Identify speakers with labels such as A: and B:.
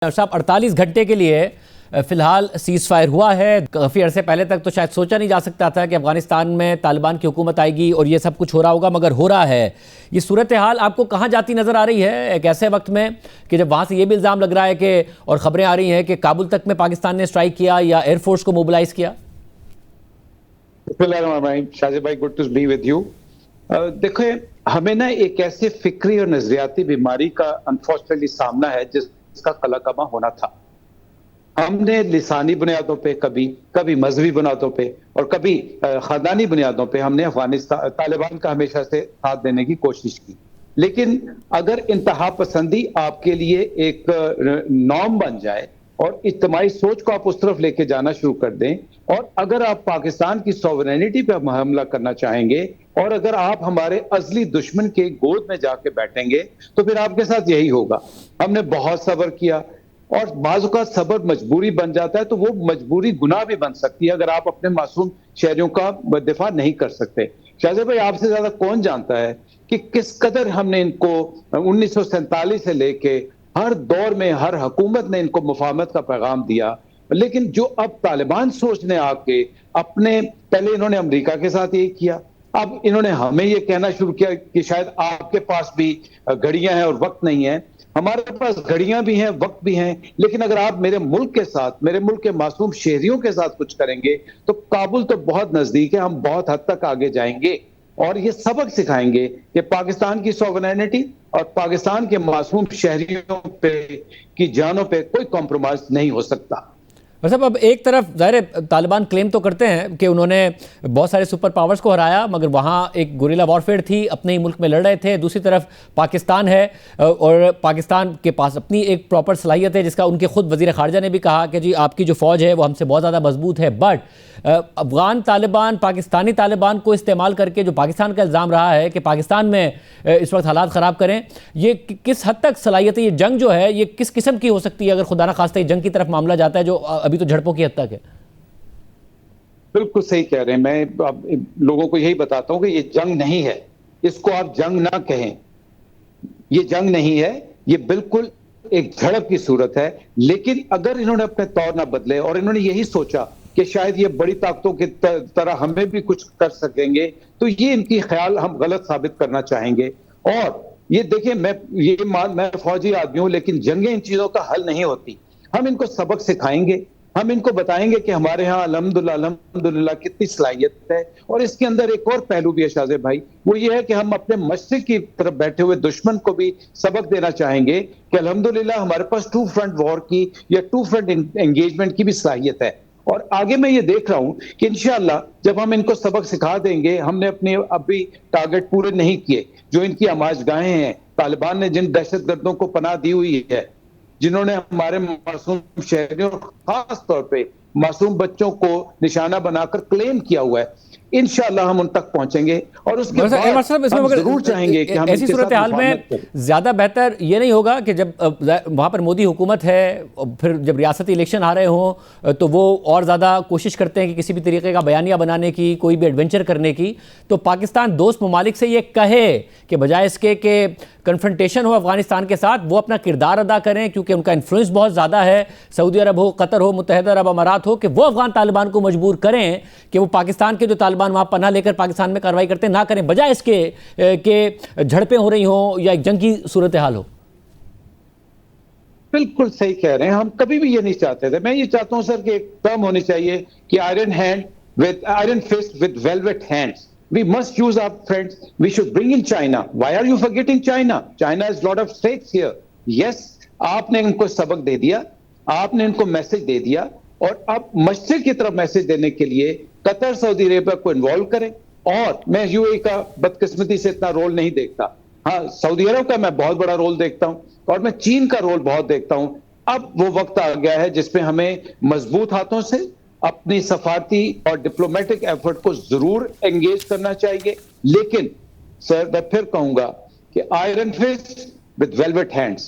A: साहब 48 घंटे के लिए फिलहाल सीज फायर हुआ है। काफ़ी अरसे पहले तक तो शायद सोचा नहीं जा सकता था कि अफगानिस्तान में तालिबान की हुकूमत आएगी और ये सब कुछ हो रहा होगा, मगर हो रहा है। ये सूरत हाल आपको कहाँ जाती नज़र आ रही है एक ऐसे वक्त में कि जब वहाँ से ये भी इल्ज़ाम लग रहा है कि और ख़बरें आ रही हैं कि काबुल तक में पाकिस्तान ने स्ट्राइक किया या एयरफोर्स को मोबिलाइज किया?
B: शाजिद भाई, good to be with you. देखिए, हमें ना एक ऐसे फिक्री और नजरियाती बीमारी का अनफॉर्चुनेटली सामना है जिसका कलाकमा होना था। हमने लिसानी बुनियादों पे, कभी मजहबी बुनियादों पे और कभी खानदानी बुनियादों पे हमने अफगानिस्तान तालिबान का हमेशा से साथ देने की कोशिश की। लेकिन अगर इंतहा पसंदी आपके लिए एक नॉर्म बन जाए और इज्तिमाई सोच को आप उस तरफ लेके जाना शुरू कर दें, और अगर आप पाकिस्तान की सॉवरेनिटी पे हमला करना चाहेंगे और अगर आप हमारे असली दुश्मन के गोद में जाके बैठेंगे, तो फिर आपके साथ यही होगा। हमने बहुत सब्र किया और बाज़ औक़ात सब्र मजबूरी बन जाता है, तो वो मजबूरी गुनाह भी बन सकती है अगर आप अपने मासूम शहरियों का दिफा नहीं कर सकते। शाहज़ेब भाई, आपसे ज्यादा कौन जानता है कि किस कदर हमने इनको 1947 से लेके हर दौर में हर हुकूमत ने इनको मुफाहमत का पैगाम दिया। लेकिन जो अब तालिबान सोचने आके अपने, पहले इन्होंने अमेरिका के साथ ये किया, अब इन्होंने हमें ये कहना शुरू किया कि शायद आपके पास भी घड़ियां हैं और वक्त नहीं है। हमारे पास घड़ियां भी हैं, वक्त भी हैं, लेकिन अगर आप मेरे मुल्क के साथ, मेरे मुल्क के मासूम शहरियों के साथ कुछ करेंगे तो काबुल तो बहुत नजदीक है, हम बहुत हद तक आगे जाएंगे और ये सबक सिखाएंगे कि पाकिस्तान की सॉवरेनिटी और पाकिस्तान के मासूम शहरियों पे की जानों पे कोई कॉम्प्रोमाइज नहीं हो सकता।
A: मतलब अब एक तरफ ज़ाहिर तालिबान क्लेम तो करते हैं कि उन्होंने बहुत सारे सुपर पावर्स को हराया, मगर वहाँ एक गुरिल्ला वॉरफेयर थी, अपने ही मुल्क में लड़ रहे थे। दूसरी तरफ पाकिस्तान है और पाकिस्तान के पास अपनी एक प्रॉपर सलाहियत है, जिसका उनके खुद वज़ीर ख़ारजा ने भी कहा कि जी आपकी जो फ़ौज है वो हमसे बहुत ज़्यादा मजबूत है। बट अफ़गान तालिबान पाकिस्तानी तालिबान को इस्तेमाल करके जो पाकिस्तान का इल्ज़ाम रहा है कि पाकिस्तान में इस वक्त हालात ख़राब करें, ये किस हद तक सलाहियत है? ये जंग जो है ये किस किस्म की हो सकती है अगर खुदा न खास्ता जंग की तरफ मामला जाता है, जो अभी तो झड़पों की हद तक है?
B: बिल्कुल सही कह रहे हैं। मैं अब लोगों को यही बताता हूं कि ये जंग नहीं है, इसको आप जंग ना कहें। ये जंग नहीं है, ये बिल्कुल एक झड़प की सूरत है। लेकिन अगर इन्होंने अपने तौर ना बदले और इन्होंने यही सोचा कि शायद ये बड़ी ताकतों की तरह हमें भी कुछ कर सकेंगे, तो ये इनकी ख्याल हम गलत साबित करना चाहेंगे। और ये देखिए, मैं फौजी आदमी हूं, लेकिन जंगें इन चीजों का हल नहीं होती। हम इनको सबक सिखाएंगे, हम इनको बताएंगे कि हमारे यहाँ अल्हम्दुलिल्लाह कितनी सलाहियत है। और इसके अंदर एक और पहलू भी है शाहज़ेब भाई, वो ये है कि हम अपने मशरिक की तरफ बैठे हुए दुश्मन को भी सबक देना चाहेंगे कि अल्हम्दुलिल्लाह हमारे पास टू फ्रंट वॉर की या टू फ्रंट एंगेजमेंट की भी सलाहियत है। और आगे मैं ये देख रहा हूं कि इंशाअल्लाह जब हम इनको सबक सिखा देंगे, हमने अपने अभी टारगेट पूरे नहीं किए, जो इनकी आमाजगाहें हैं, तालिबान ने जिन दहशतगर्दों को पनाह दी हुई है, जिन्होंने हमारे मासूम शहरियों, खास तौर पे मासूम बच्चों को निशाना बनाकर क्लेम किया हुआ है, इंशाअल्लाह हम उन तक पहुंचेंगे। और उसके बाद हम जरूर चाहेंगे कि हम
A: ऐसी सूरत हाल में ज्यादा बेहतर ये नहीं होगा कि जब वहां पर मोदी हुकूमत है, फिर जब रियासती इलेक्शन आ रहे हों तो वो और ज़्यादा कोशिश करते हैं कि किसी भी तरीके का बयानिया बनाने की, कोई भी एडवेंचर करने की, तो पाकिस्तान दोस्त ममालिक से ये कहे कि बजाय इसके कि कन्फ्रंटेशन हो अफगानिस्तान के साथ, वो अपना किरदार अदा करें, क्योंकि उनका इन्फ्लुएंस बहुत ज़्यादा है। सऊदी अरब हो, कतर हो, मुत्तहिदा अरब अमारात हो, कि वो अफगान तालिबान को मजबूर करें कि वो पाकिस्तान के जो तालिबान वहाँ पनाह लेकर पाकिस्तान में कार्रवाई करते ना करें, बजाय इसके कि झड़पें हो रही हों या एक जंग की सूरत हाल हो।
B: बिल्कुल सही कह रहे हैं, हम कभी भी ये नहीं चाहते थे। मैं ये चाहता हूं सर कि एक टर्म होनी चाहिए कि iron fist with velvet hands. We must use our friends. We should bring in China. Why are you forgetting China? China has lot of stakes here. Yes, आपने इनको सबक दे दिया, आपने इनको मैसेज दे दिया, और अब मशरिक की तरफ मैसेज देने के लिए कतर, सऊदी अरेबिया को इन्वॉल्व करें। और मैं यूएई का बदकिस्मती से इतना रोल नहीं देखता। हाँ, सऊदी अरब का मैं बहुत बड़ा रोल देखता हूं और मैं चीन का रोल बहुत देखता हूं। अब वो वक्त आ गया है जिसपे हमें मजबूत हाथों से अपनी सफारती और डिप्लोमेटिक एफर्ट को जरूर एंगेज करना चाहिए। लेकिन सर, मैं फिर कहूंगा कि iron fist with velvet hands.